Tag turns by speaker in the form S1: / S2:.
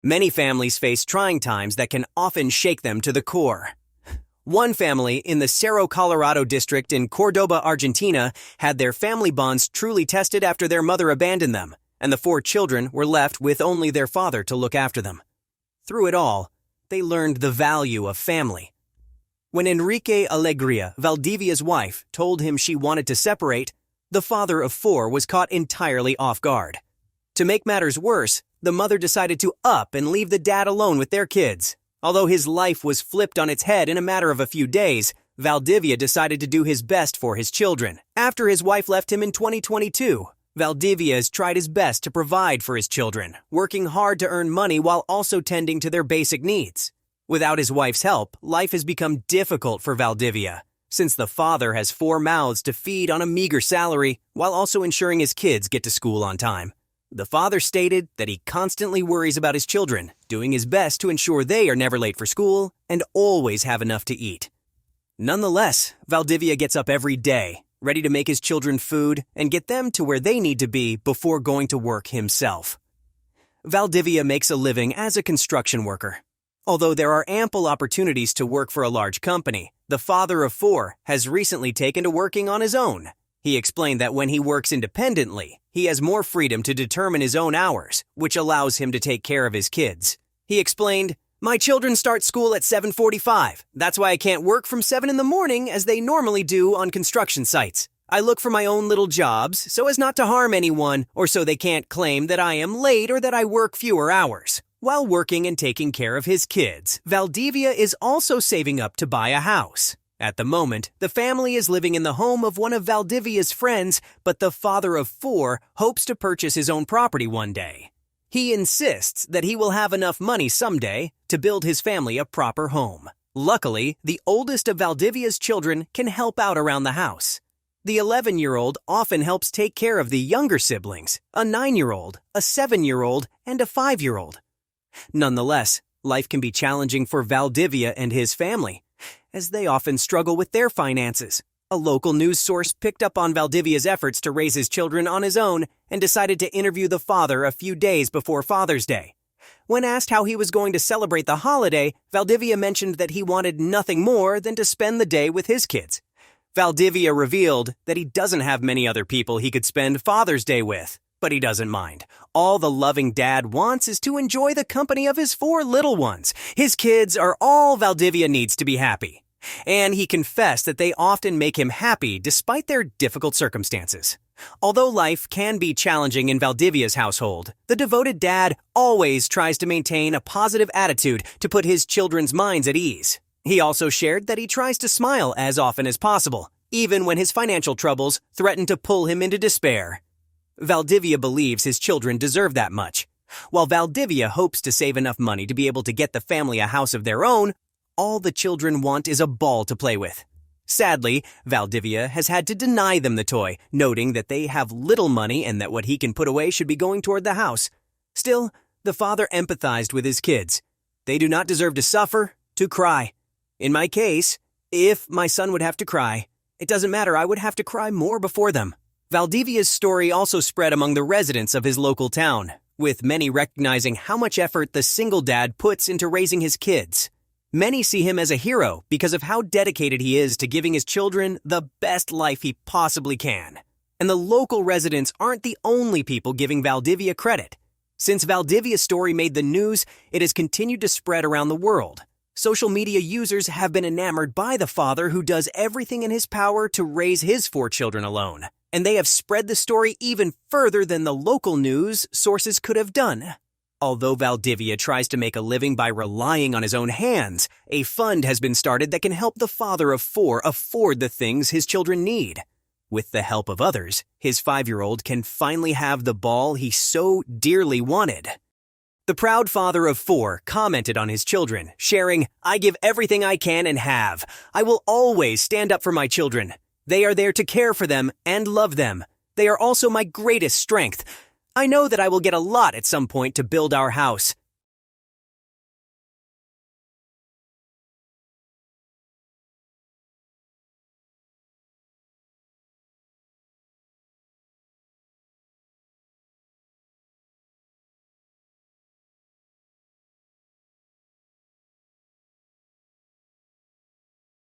S1: Many families face trying times that can often shake them to the core. One family in the Cerro Colorado district in Cordoba, Argentina, had their family bonds truly tested after their mother abandoned them, and the 4 children were left with only their father to look after them. Through it all, they learned the value of family. When Enrique Alegria, Valdivia's wife, told him she wanted to separate, the father of 4 was caught entirely off guard. To make matters worse, the mother decided to up and leave the dad alone with their kids. Although his life was flipped on its head in a matter of a few days, Valdivia decided to do his best for his children. After his wife left him in 2022, Valdivia has tried his best to provide for his children, working hard to earn money while also tending to their basic needs. Without his wife's help, life has become difficult for Valdivia, since the father has 4 mouths to feed on a meager salary while also ensuring his kids get to school on time. The father stated that he constantly worries about his children, doing his best to ensure they are never late for school and always have enough to eat. Nonetheless, Valdivia gets up every day, ready to make his children food and get them to where they need to be before going to work himself. Valdivia makes a living as a construction worker. Although there are ample opportunities to work for a large company, the father of 4 has recently taken to working on his own. He explained that when he works independently, he has more freedom to determine his own hours, which allows him to take care of his kids. He explained, "My children start school at 7:45. That's why I can't work from 7 in the morning as they normally do on construction sites. I look for my own little jobs so as not to harm anyone or so they can't claim that I am late or that I work fewer hours." While working and taking care of his kids, Valdivia is also saving up to buy a house. At the moment, the family is living in the home of one of Valdivia's friends, but the father of 4 hopes to purchase his own property one day. He insists that he will have enough money someday to build his family a proper home. Luckily, the oldest of Valdivia's children can help out around the house. The 11-year-old often helps take care of the younger siblings, a 9-year-old, a 7-year-old, and a 5-year-old. Nonetheless, life can be challenging for Valdivia and his family, as they often struggle with their finances. A local news source picked up on Valdivia's efforts to raise his children on his own and decided to interview the father a few days before Father's Day. When asked how he was going to celebrate the holiday, Valdivia mentioned that he wanted nothing more than to spend the day with his kids. Valdivia revealed that he doesn't have many other people he could spend Father's Day with, but he doesn't mind. All the loving dad wants is to enjoy the company of his 4 little ones. His kids are all Valdivia needs to be happy. And he confessed that they often make him happy despite their difficult circumstances. Although life can be challenging in Valdivia's household, the devoted dad always tries to maintain a positive attitude to put his children's minds at ease. He also shared that he tries to smile as often as possible, even when his financial troubles threaten to pull him into despair. Valdivia believes his children deserve that much. While Valdivia hopes to save enough money to be able to get the family a house of their own, all the children want is a ball to play with. Sadly, Valdivia has had to deny them the toy, noting that they have little money and that what he can put away should be going toward the house. Still, the father empathized with his kids. They do not deserve to suffer, to cry. In my case, if my son would have to cry, it doesn't matter, I would have to cry more before them. Valdivia's story also spread among the residents of his local town, with many recognizing how much effort the single dad puts into raising his kids. Many see him as a hero because of how dedicated he is to giving his children the best life he possibly can. And the local residents aren't the only people giving Valdivia credit. Since Valdivia's story made the news, it has continued to spread around the world. Social media users have been enamored by the father who does everything in his power to raise his 4 children alone. And they have spread the story even further than the local news sources could have done. Although Valdivia tries to make a living by relying on his own hands, a fund has been started that can help the father of 4 afford the things his children need. With the help of others, his 5-year-old can finally have the ball he so dearly wanted. The proud father of 4 commented on his children, sharing, "I give everything I can and have. I will always stand up for my children. They are there to care for them and love them. They are also my greatest strength. I know that I will get a lot at some point to build our house.